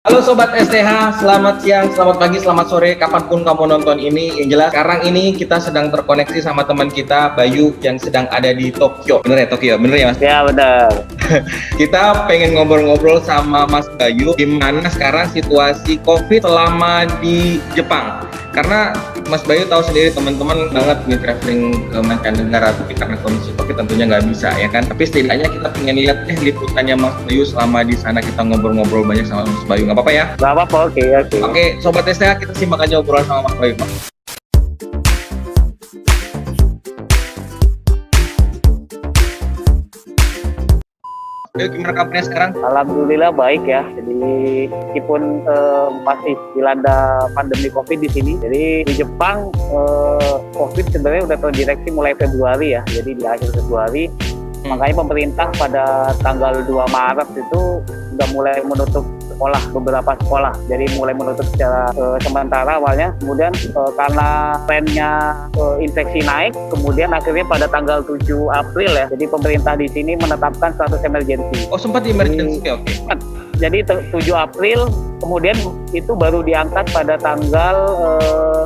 Halo Sobat STH, selamat siang, selamat pagi, selamat sore, kapanpun kamu nonton ini. Yang jelas, sekarang ini kita sedang terkoneksi sama teman kita, Bayu, yang sedang ada di Tokyo. Bener ya Tokyo? Bener ya Mas? Ya benar. Kita pengen ngobrol-ngobrol sama Mas Bayu, gimana sekarang situasi COVID selama di Jepang. Karena Mas Bayu tahu sendiri teman-teman banget nih traveling ke mancanegara, tapi karena kondisi COVID tentunya nggak bisa ya kan. Tapi setidaknya kita pengen lihat liputannya Mas Bayu selama di sana, kita ngobrol-ngobrol banyak sama Mas Bayu. Nggak apa-apa ya? Nggak apa-apa, oke. Oke, Sobat STH, kita simak aja obrolan sama Mas Bayu. Bayu, gimana kabarnya sekarang? Alhamdulillah baik ya. Jadi meskipun masih dilanda pandemi COVID di sini, jadi di Jepang COVID sebenarnya udah terdeteksi mulai Februari ya. Jadi di akhir Februari, makanya pemerintah pada tanggal 2 Maret itu udah mulai menutup sekolah, beberapa sekolah. Jadi mulai menutup secara sementara awalnya. Kemudian karena trennya infeksi naik, kemudian akhirnya pada tanggal 7 April ya. Jadi pemerintah di sini menetapkan status emergency. Oh, sempat emergency, oke. Jadi 7 April, kemudian itu baru diangkat pada tanggal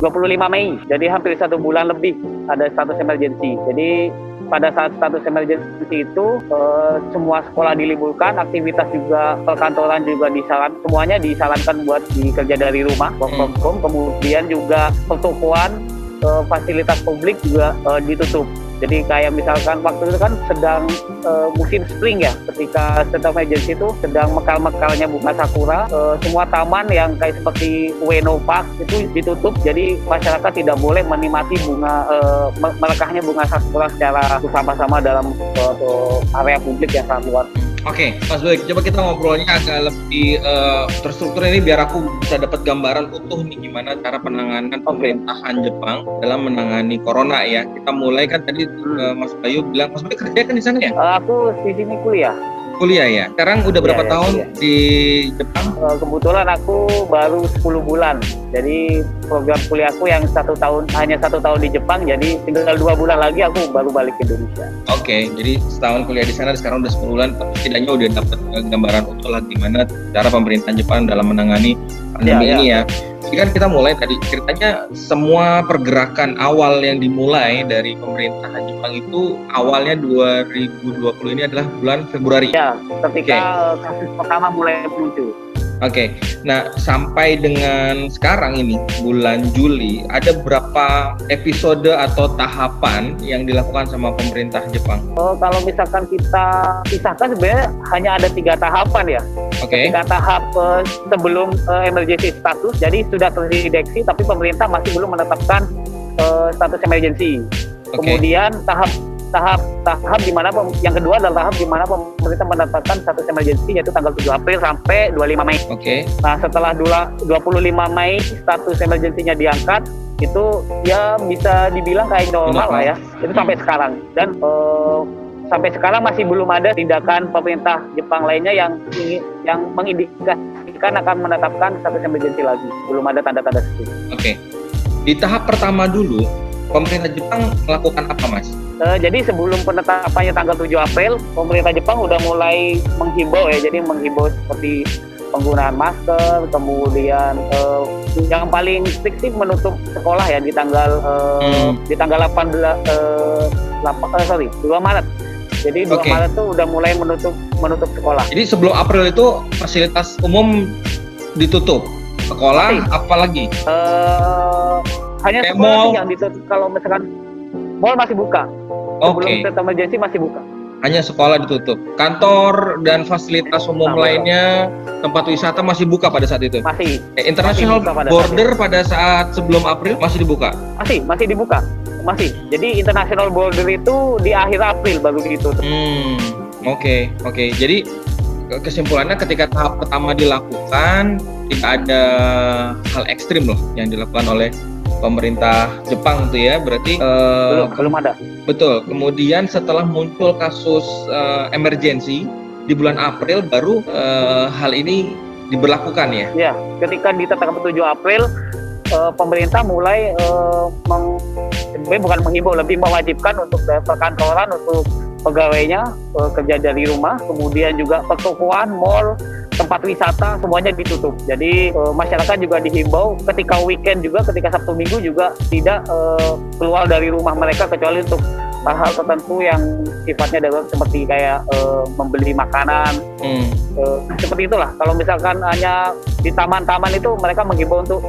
25 Mei. Jadi hampir 1 bulan lebih ada status emergency. Jadi pada saat status emergency itu semua sekolah diliburkan, aktivitas juga perkantoran juga semuanya disarankan buat bekerja dari rumah, work from home. Kemudian juga pertokoan, fasilitas publik juga ditutup. Jadi kayak misalkan waktu itu kan sedang musim spring ya, ketika state of emergency itu sedang mekar-mekarnya bunga sakura, semua taman yang kayak seperti Ueno Park itu ditutup, jadi masyarakat tidak boleh menikmati merekahnya bunga sakura secara bersama-sama dalam area publik yang sangat luas. Oke, Mas Bayu, coba kita ngobrolnya agak lebih terstruktur ini biar aku bisa dapat gambaran utuh nih gimana cara penanganan pemerintahan Jepang dalam menangani corona ya. Kita mulai kan tadi Mas Bayu bilang, Mas Bayu kerja kan di sana ya? Aku di sini kuliah ya. Sekarang udah berapa tahun kuliah di Jepang? Kebetulan aku baru 10 bulan. Jadi program kuliahku yang hanya satu tahun di Jepang, jadi tinggal 2 bulan lagi aku baru balik ke Indonesia. Oke, jadi setahun kuliah di sana, sekarang udah 10 bulan, tapi setidaknya udah dapat gambaran utuh lah gimana cara pemerintahan Jepang dalam menangani pandemi ini ya. Jadi kan kita mulai tadi ceritanya semua pergerakan awal yang dimulai dari pemerintahan Jepang itu awalnya 2020 ini adalah bulan Februari. Ya, ketika kasus pertama mulai muncul. Oke, nah sampai dengan sekarang ini bulan Juli, ada berapa episode atau tahapan yang dilakukan sama pemerintah Jepang? Kalau misalkan kita pisahkan sebenarnya hanya ada 3 tahapan ya. Oke. 3 tahap sebelum emergency status, jadi sudah terdeteksi tapi pemerintah masih belum menetapkan status emergency. Kemudian tahap di mana yang kedua adalah tahap di mana pemerintah menetapkan status emergency, yaitu tanggal 7 April sampai 25 Mei. Oke. Nah, setelah 25 Mei status emergency-nya diangkat, itu ya bisa dibilang kayak normal lah ya. Itu sampai sekarang. Dan sampai sekarang masih belum ada tindakan pemerintah Jepang lainnya yang mengindikasikan akan menetapkan status emergency lagi. Belum ada tanda-tanda seperti itu. Oke. Di tahap pertama dulu, pemerintah Jepang melakukan apa, Mas? Jadi sebelum penetapannya tanggal 7 April, pemerintah Jepang udah mulai menghimbau ya. Jadi menghimbau seperti penggunaan masker, kemudian yang paling strict sih menutup sekolah ya di tanggal 2 Maret. Jadi 2 Maret tuh udah mulai menutup sekolah. Jadi sebelum April itu fasilitas umum ditutup. Sekolah apalagi? Hanya sekolah yang ditutup. Kalau misalkan mall masih buka. Sebelum state emergency masih buka. Hanya sekolah ditutup. Kantor dan fasilitas umum lainnya, tempat wisata masih buka pada saat itu? Masih. International border pada saat sebelum April masih dibuka? Masih dibuka. Masih. Jadi international border itu di akhir April baru ditutup. Oke. Jadi kesimpulannya ketika tahap pertama dilakukan, tidak ada hal ekstrim loh yang dilakukan oleh pemerintah Jepang tuh ya, berarti belum ada. Betul. Kemudian setelah muncul kasus emergency di bulan April baru hal ini diberlakukan ya? Ya, ketika ditetapkan 7 April pemerintah mulai bukan menghimbau, lebih mewajibkan untuk perkantoran, untuk pegawainya kerja dari rumah, kemudian juga pertokoan, mall, tempat wisata semuanya ditutup. Jadi masyarakat juga dihimbau ketika weekend juga, ketika Sabtu Minggu juga tidak keluar dari rumah mereka kecuali untuk hal-hal tertentu yang sifatnya darurat seperti kayak membeli makanan, seperti itulah. Kalau misalkan hanya di taman-taman itu mereka menghimbau untuk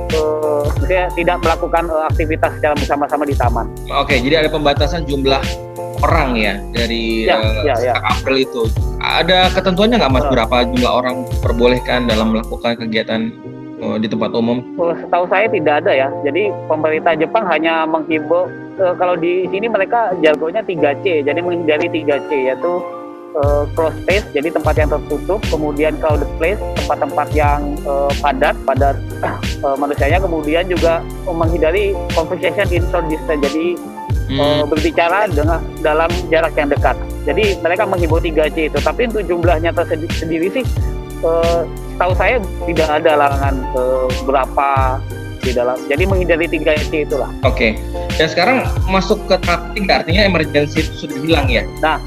misalnya tidak melakukan aktivitas secara bersama-sama di taman. Oke, jadi ada pembatasan jumlah orang ya dari sejak April itu. Ada ketentuannya nggak Mas berapa jumlah orang diperbolehkan dalam melakukan kegiatan di tempat umum? Setahu saya tidak ada ya. Jadi pemerintah Jepang hanya menghimbau kalau di sini mereka jargonnya 3C. Jadi menghindari 3C yaitu closed space, jadi tempat yang tertutup, kemudian crowded place, tempat-tempat yang padat manusianya, kemudian juga menghindari conversation in short distance. Jadi berbicara dengan dalam jarak yang dekat. Jadi mereka menghimbau 3C itu. Tapi untuk jumlahnya sendiri sih setahu saya tidak ada larangan berapa di dalam. Jadi menghindari 3C itulah. Oke. Dan sekarang masuk ke tahap 3, artinya emergency itu sudah hilang ya? Nah,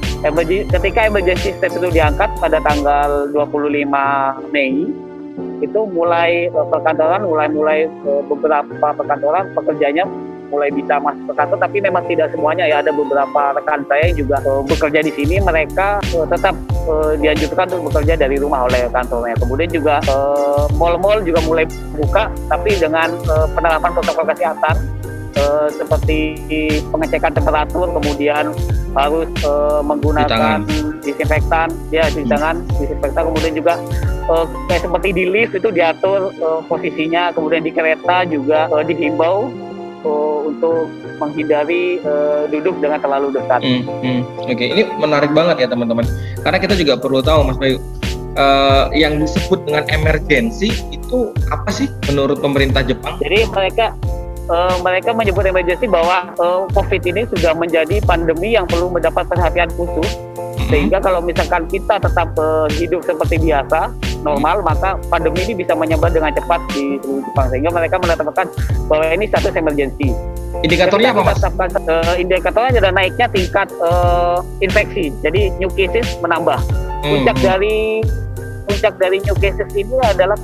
ketika emergency state itu diangkat pada tanggal 25 Mei, itu mulai perkantoran, mulai beberapa perkantoran pekerjanya mulai bisa masuk ke kantor, tapi memang tidak semuanya ya. Ada beberapa rekan saya yang juga bekerja di sini, mereka tetap dianjurkan untuk bekerja dari rumah oleh kantornya. Kemudian juga mal-mal juga mulai buka, tapi dengan penerapan protokol kesehatan seperti pengecekan temperatur, kemudian harus menggunakan disinfektan, cuci tangan, disinfektan, kemudian juga kayak seperti di lift itu diatur posisinya, kemudian di kereta juga dihimbau untuk menghindari duduk dengan terlalu dekat. Oke, ini menarik banget ya teman-teman. Karena kita juga perlu tahu Mas Bayu, yang disebut dengan emergency itu apa sih menurut pemerintah Jepang? Jadi mereka menyebut emergency bahwa COVID ini sudah menjadi pandemi yang perlu mendapat perhatian khusus. Sehingga kalau misalkan kita tetap hidup seperti biasa, normal, maka pandemi ini bisa menyebar dengan cepat di seluruh Jepang. Sehingga mereka menetapkan bahwa ini status emergency. Indikatornya apa Mas? Indikatornya adalah naiknya tingkat infeksi. Jadi new cases menambah. Puncak dari new cases ini adalah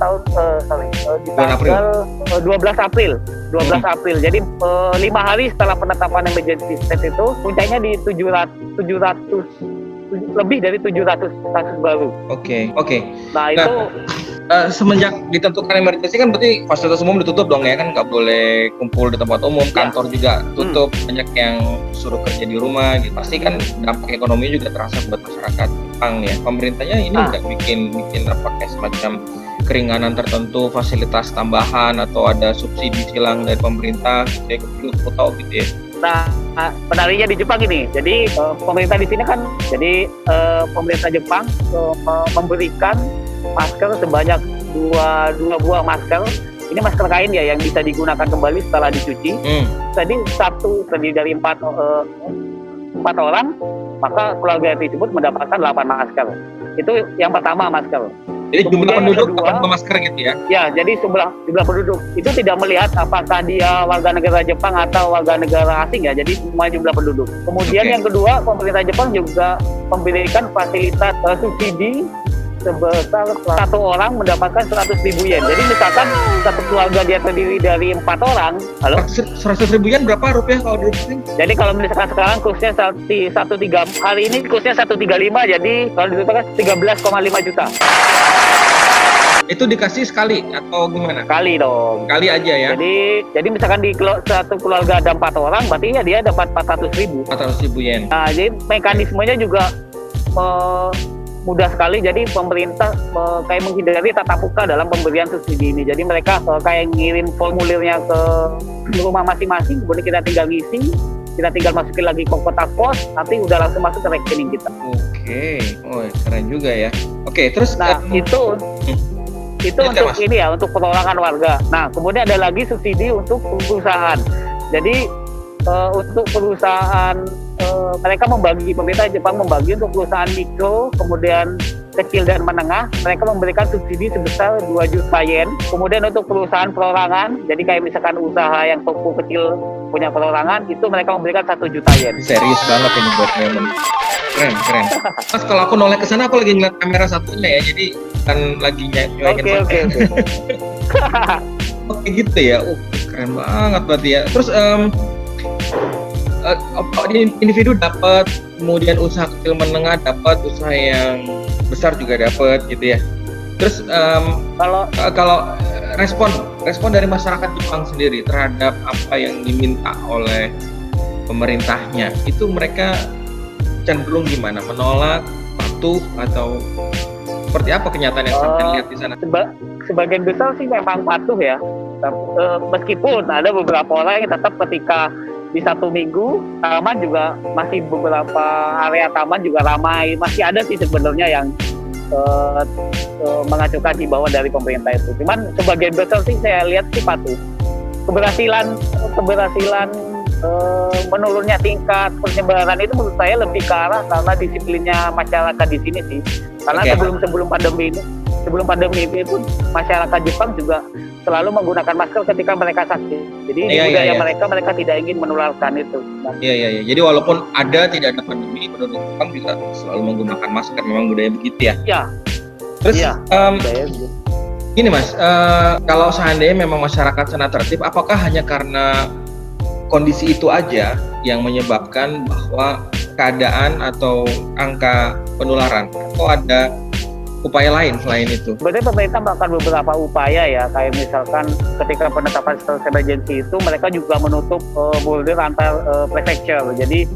di tanggal 12 April. Jadi 5 hari setelah penetapan emergency state itu, puncaknya di 700 lebih dari 700 kasus baru. Oke. Nah itu semenjak ditentukan emergency kan berarti fasilitas umum ditutup dong ya, kan nggak boleh kumpul di tempat umum, kantor juga tutup, banyak yang suruh kerja di rumah gitu. Pasti kan dampak ekonomi juga terasa buat masyarakat Jepang ya. Pemerintahnya ini nggak bikin apa kayak semacam keringanan tertentu, fasilitas tambahan atau ada subsidi silang dari pemerintah gitu ya, aku tahu gitu ya. Nah, menariknya di Jepang ini, jadi pemerintah di sini kan, jadi pemerintah Jepang memberikan masker sebanyak dua buah masker. Ini masker kain ya yang bisa digunakan kembali setelah dicuci. Tadi terdiri dari 4 orang, maka keluarga tersebut mendapatkan 8 masker. Itu yang pertama masker. Jadi jumlah penduduk dapat masker gitu ya? Ya, jadi jumlah penduduk itu tidak melihat apakah dia warga negara Jepang atau warga negara asing ya. Jadi semua jumlah penduduk. Kemudian yang kedua, pemerintah Jepang juga memberikan fasilitas subsidi sebesar 1 orang mendapatkan 100.000 yen. Jadi misalkan satu keluarga dia terdiri dari 4 orang. 100.000 yen berapa rupiah kalau dirupiahin? Jadi kalau misalkan sekarang kursnya hari ini kursnya 135, jadi kalau dirupiahkan 13,5 juta. Itu dikasih sekali atau gimana? Kali dong. Kali aja ya? Jadi misalkan di satu keluarga ada 4 orang, berarti ya dia dapat 400.000. 400.000 yen. Nah, jadi mekanismenya juga mudah sekali. Jadi pemerintah kayak menghindari tatap muka dalam pemberian subsidi ini. Jadi mereka kayak ngirim formulirnya ke rumah masing-masing, kemudian kita tinggal ngisi, kita tinggal masukin lagi ke kotak pos, nanti udah langsung masuk ke rekening kita. Oke, keren juga ya. Oke, terus itu untuk ini ya, untuk perorangan warga. Nah, kemudian ada lagi subsidi untuk perusahaan. Jadi untuk perusahaan pemerintah Jepang membagi untuk perusahaan mikro, kemudian kecil dan menengah, mereka memberikan subsidi sebesar 2 juta yen. Kemudian untuk perusahaan perorangan, jadi kayak misalkan usaha yang toko kecil punya perorangan, itu mereka memberikan 1 juta yen. Serius banget ini buat memang. Keren. Mas, kalau aku noleh ke sana, aku lagi ngeliat kamera satunya ya, jadi kan lagi nyuekin Oke. Oke gitu ya. Keren banget berarti ya. Terus individu dapat, kemudian usaha kecil menengah dapat, usaha yang besar juga dapat gitu ya. Terus kalau respon dari masyarakat Jepang sendiri terhadap apa yang diminta oleh pemerintahnya, itu mereka cenderung gimana? Menolak, patuh, atau seperti apa kenyataan yang sampai lihat di sana? Sebagian besar sih memang patuh ya. Meskipun ada beberapa orang yang tetap ketika di satu minggu taman juga masih beberapa area taman juga ramai, masih ada sih sebenarnya yang mengacukan himbauan dari pemerintah itu. Cuman sebagian besar sih saya lihat sih patuh. Keberhasilan menurunnya tingkat penyebaran itu menurut saya lebih ke arah karena disiplinnya masyarakat di sini sih. Karena sebelum pandemi itu masyarakat Jepang juga selalu menggunakan masker ketika mereka sakit. Jadi budaya mereka tidak ingin menularkan itu. Iya. Jadi walaupun tidak ada pandemi, penduduk Jepang juga selalu menggunakan masker. Memang budaya begitu ya. Iya. Terus gini Mas, kalau seandainya memang masyarakat sana tertib, apakah hanya karena kondisi itu aja yang menyebabkan bahwa keadaan atau angka penularan, atau ada upaya lain selain itu? Sebenarnya pemerintah melakukan beberapa upaya ya, kayak misalkan ketika penetapan state of emergency itu mereka juga menutup border antar prefecture. Jadi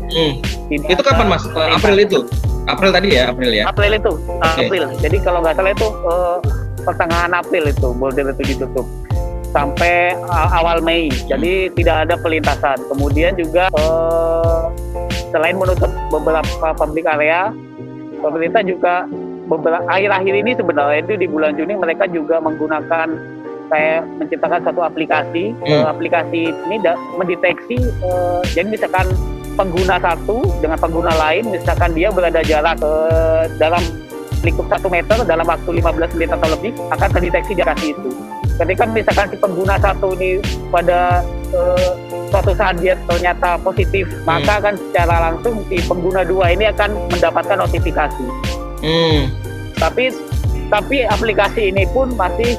itu kapan Mas? April itu? April tadi ya? April itu. April. Jadi kalau nggak salah itu pertengahan April itu border itu ditutup sampai awal Mei. Jadi tidak ada pelintasan. Kemudian juga selain menutup beberapa public area, pemerintah juga akhir-akhir ini sebenarnya itu di bulan Juni mereka juga menggunakan kayak menciptakan satu aplikasi. Aplikasi ini mendeteksi jadi misalkan pengguna satu dengan pengguna lain, misalkan dia berada jarak dalam lingkup 1 meter dalam waktu 15 menit atau lebih, akan terdeteksi di aplikasi itu. Ketika misalkan si pengguna satu ini pada suatu saat dia ternyata positif, maka akan secara langsung si pengguna 2 ini akan mendapatkan notifikasi. Tapi aplikasi ini pun masih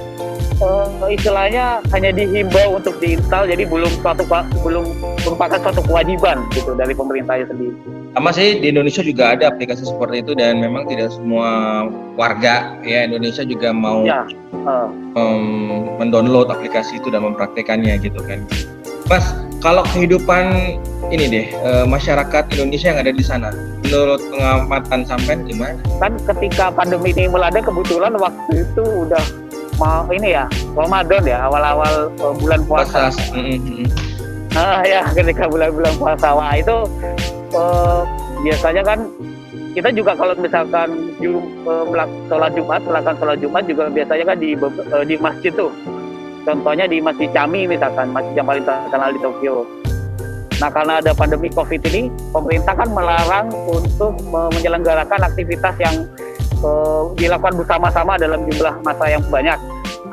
istilahnya hanya dihimbau untuk diinstal, jadi belum merupakan suatu kewajiban gitu dari pemerintahnya sendiri. Sama sih di Indonesia juga ada aplikasi seperti itu, dan memang tidak semua warga ya Indonesia juga mau mendownload aplikasi itu dan mempraktekannya gitu kan. Mas, kalau kehidupan ini deh masyarakat Indonesia yang ada di sana, menurut pengamatan sampean gimana? Kan ketika pandemi ini melanda, kebetulan waktu itu udah mau ini ya Ramadan ya, awal-awal bulan puasa. Ya ketika bulan-bulan puasa, wah itu biasanya kan kita juga kalau misalkan melakukan sholat Jumat juga biasanya kan di masjid tuh. Contohnya di Masjid Chami misalkan, masjid yang paling terkenal di Tokyo. Nah, karena ada pandemi COVID ini, pemerintah kan melarang untuk menyelenggarakan aktivitas yang dilakukan bersama-sama dalam jumlah massa yang banyak.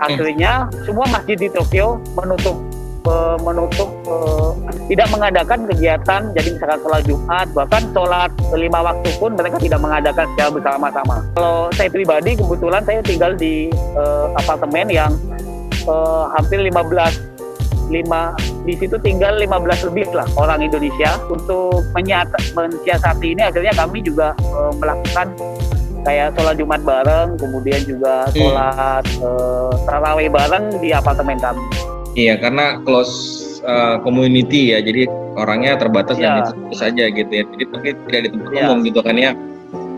Akhirnya semua masjid di Tokyo menutup tidak mengadakan kegiatan. Jadi misalkan sholat Jumat, bahkan sholat 5 waktu pun mereka tidak mengadakan secara bersama-sama. Kalau saya pribadi, kebetulan saya tinggal di apartemen yang hampir 15 di situ tinggal 15 lebih lah orang Indonesia. Untuk mensiasati ini, akhirnya kami juga melakukan kayak sholat Jumat bareng, kemudian juga sholat tarawih bareng di apartemen kami. Iya, karena close community ya, jadi orangnya terbatas dan itu saja gitu ya. Jadi tapi tidak di tempat umum gitu kan ya.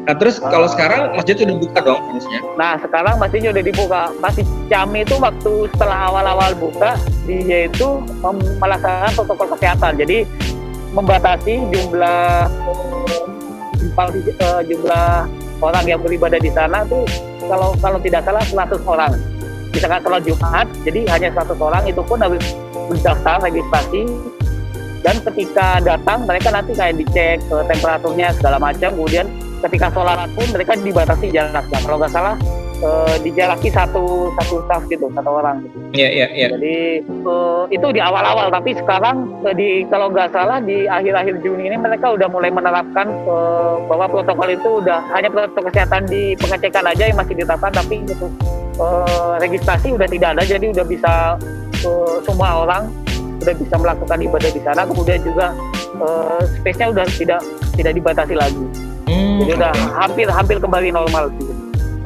Nah terus kalau sekarang masjid sudah buka dong harusnya? Nah sekarang masjidnya udah dibuka. Masjid Chami itu waktu setelah awal-awal buka, dia itu melaksanakan protokol kesehatan. Jadi membatasi jumlah orang yang beribadah di sana tuh kalau tidak salah 100 orang. Misalkan sholat Jumat, jadi hanya 100 orang, itu pun harus mendaftar registrasi. Dan ketika datang mereka nanti kayak dicek temperaturnya segala macam. Kemudian ketika sholat pun mereka dibatasi jaraknya. Kalau nggak salah dijalaki satu staff gitu, satu orang gitu. Iya. Jadi itu di awal-awal, tapi sekarang kalau nggak salah di akhir-akhir Juni ini mereka udah mulai menerapkan bahwa protokol itu udah hanya protokol kesehatan di pengecekan aja yang masih diterapkan, tapi untuk registrasi udah tidak ada, jadi udah bisa semua orang udah bisa melakukan ibadah di sana. Kemudian juga space-nya udah tidak dibatasi lagi. Jadi udah hampir kembali normal gitu.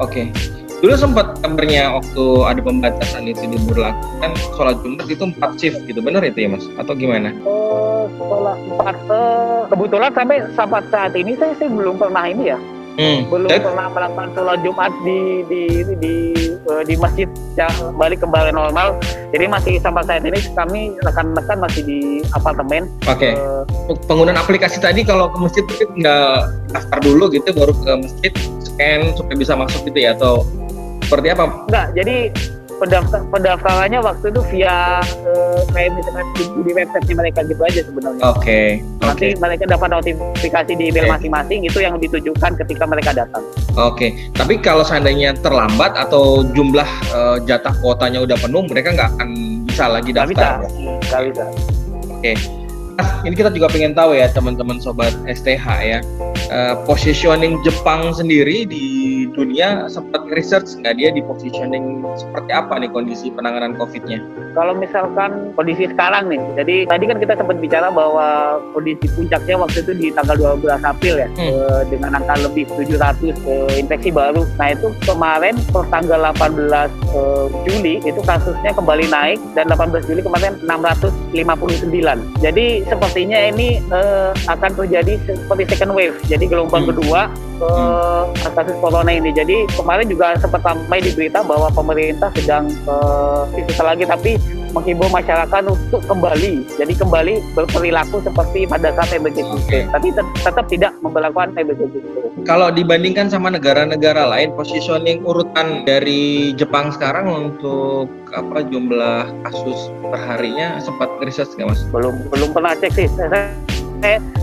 Oke. Dulu sempat kabarnya waktu ada pembatasan itu diberlakukan, sholat Jumat itu 4 shift gitu, benar itu ya Mas? Atau gimana? Sekolah 4, kebetulan sampai saat ini saya belum pernah ini ya. Belum pernah melakukan sholat Jumat di masjid yang balik kembali normal. Jadi masih sampai saat ini kami rekan-rekan masih di apartemen. Oke. Penggunaan aplikasi tadi kalau ke masjid itu tinggal daftar dulu gitu baru ke masjid, scan supaya bisa masuk gitu ya, atau seperti apa? Enggak, jadi pendaftarannya waktu itu via kayak misalkan di website mereka gitu aja sebenarnya. Oke. Nanti mereka dapat notifikasi di email masing-masing, itu yang ditujukan ketika mereka datang. Oke. Tapi kalau seandainya terlambat atau jumlah jatah kuotanya udah penuh, mereka nggak akan bisa lagi daftar. Nggak bisa. Oke. Mas, ini kita juga pengen tahu ya teman-teman sobat STH ya, positioning Jepang sendiri di dunia, sempat research nggak dia di positioning seperti apa nih kondisi penanganan COVID-nya? Kalau misalkan kondisi sekarang nih, jadi tadi kan kita sempat bicara bahwa kondisi puncaknya waktu itu di tanggal 12 April ya, dengan angka lebih 700 infeksi baru. Nah itu kemarin per tanggal 18 Juli itu kasusnya kembali naik, dan 18 Juli kemarin 659. Jadi sepertinya ini akan terjadi seperti second wave, jadi gelombang kedua kasus corona ini. Jadi kemarin juga sempat ramai di berita bahwa pemerintah sedang setelah lagi tapi menghimbau masyarakat untuk kembali berperilaku seperti pada saat emergency, tapi tetap tidak memperlakukan emergency. Kalau dibandingkan sama negara-negara lain, positioning urutan dari Jepang sekarang untuk jumlah kasus perharinya, sempat research nggak Mas? Belum pernah cek sih.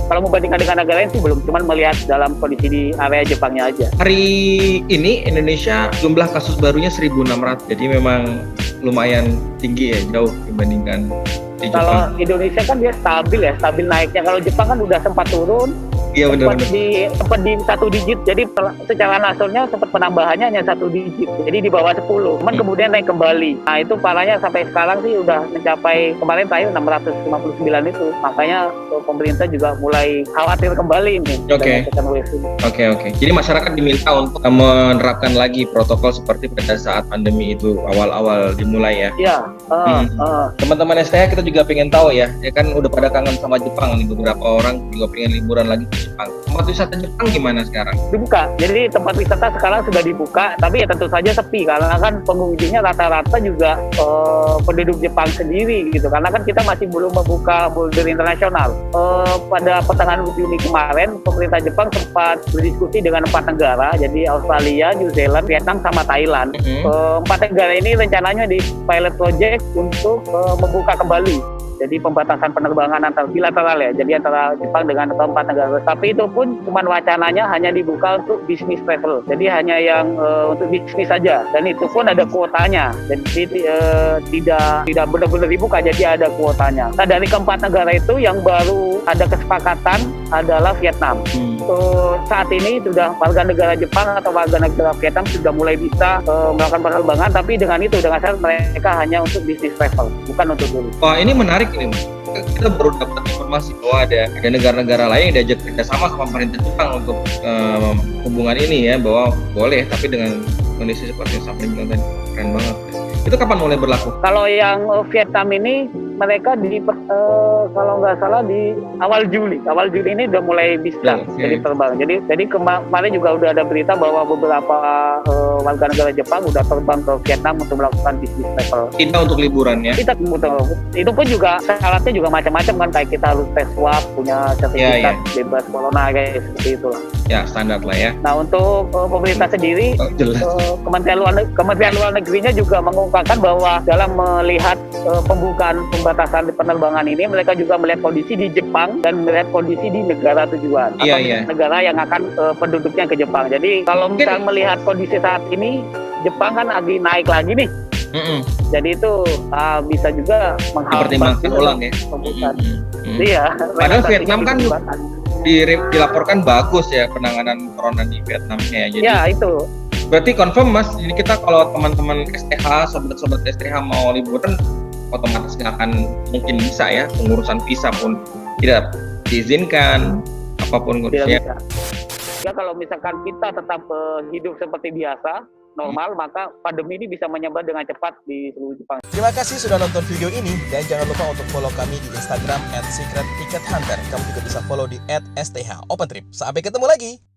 Kalau membandingkan dengan negara lain sih belum, cuman melihat dalam kondisi di area Jepangnya aja. Hari ini Indonesia jumlah kasus barunya 1.600, jadi memang lumayan tinggi ya, jauh dibandingkan di Jepang. Kalau Indonesia kan dia stabil naiknya. Kalau Jepang kan udah sempat turun. Iya benar. Sempat di 1 digit, jadi secara nasionalnya sempat penambahannya hanya 1 digit, jadi di bawah 10. Cuman kemudian naik kembali. Nah itu parahnya sampai sekarang sih udah mencapai kemarin terakhir 659 itu. Makanya pemerintah juga mulai khawatir kembali nih. Oke. Jadi masyarakat diminta untuk menerapkan lagi protokol seperti pada saat pandemi itu awal-awal dimulai ya. Iya. Teman-teman STH kita juga pengen tahu ya kan udah pada kangen sama Jepang nih, beberapa orang juga pengen liburan lagi ke Jepang. Tempat wisata Jepang gimana sekarang? Dibuka. Jadi tempat wisata sekarang sudah dibuka, tapi ya tentu saja sepi karena kan pengunjungnya rata-rata juga penduduk Jepang sendiri gitu. Karena kan kita masih belum membuka border internasional. Pada pertengahan Juni kemarin, pemerintah Jepang sempat berdiskusi dengan 4 negara, jadi Australia, New Zealand, Vietnam, sama Thailand. 4 negara ini rencananya di pilot project untuk membuka kembali. Jadi pembatasan penerbangan antar bilateral ya, jadi antara Jepang dengan keempat negara. Tapi itu pun cuma wacananya hanya dibuka untuk bisnis travel. Jadi hanya yang untuk bisnis saja, dan itu pun ada kuotanya. Jadi tidak benar-benar dibuka, jadi ada kuotanya. Nah dari keempat negara itu yang baru ada kesepakatan adalah Vietnam. Saat ini sudah warga negara Jepang atau warga negara Vietnam sudah mulai bisa melakukan penerbangan, tapi dengan syarat mereka hanya untuk bisnis travel, bukan untuk turis. Wah ini menarik ini, kita baru dapat informasi bahwa ada negara-negara lain yang diajak kerjasama sama pemerintah Jepang untuk hubungan ini ya, bahwa boleh tapi dengan kondisi seperti yang sampai bilang tadi. Keren banget. Itu kapan mulai berlaku? Kalau yang Vietnam ini mereka kalau nggak salah di awal Juli ini udah mulai bisa jadi terbang. Jadi kemarin juga udah ada berita bahwa beberapa warga negara Jepang udah terbang ke Vietnam untuk melakukan bisnis travel. Kita untuk liburan ya? Kita itu pun juga syaratnya juga macam-macam kan, kayak kita harus tes swab, punya sertifikat bebas corona kayak seperti itulah. Ya standar lah ya. Nah untuk pemerintah sendiri, Kementerian Luar Negerinya juga mengungkapkan bahwa dalam melihat pembatasan penerbangan ini, mereka juga melihat kondisi di Jepang dan melihat kondisi di negara tujuan atau negara yang akan penduduknya ke Jepang. Jadi kalau misalnya melihat kondisi saat ini Jepang kan lagi naik lagi nih. Jadi itu bisa juga mempertimbangkan ulang ya. Iya. Padahal Vietnam kan dilaporkan bagus ya penanganan corona di Vietnamnya ya. Jadi ya itu. Berarti confirm Mas, jadi kita kalau teman-teman STH, sobat-sobat STH mau liburan, otomatis nggak akan mungkin bisa ya, pengurusan visa pun tidak diizinkan, apapun kondisinya. Ya kalau misalkan kita tetap hidup seperti biasa, normal, maka pandemi ini bisa menyebar dengan cepat di seluruh Jepang. Terima kasih sudah nonton video ini, dan jangan lupa untuk follow kami di Instagram @secrettickethunter. Kamu juga bisa follow di @sthOpenTrip. Sampai ketemu lagi!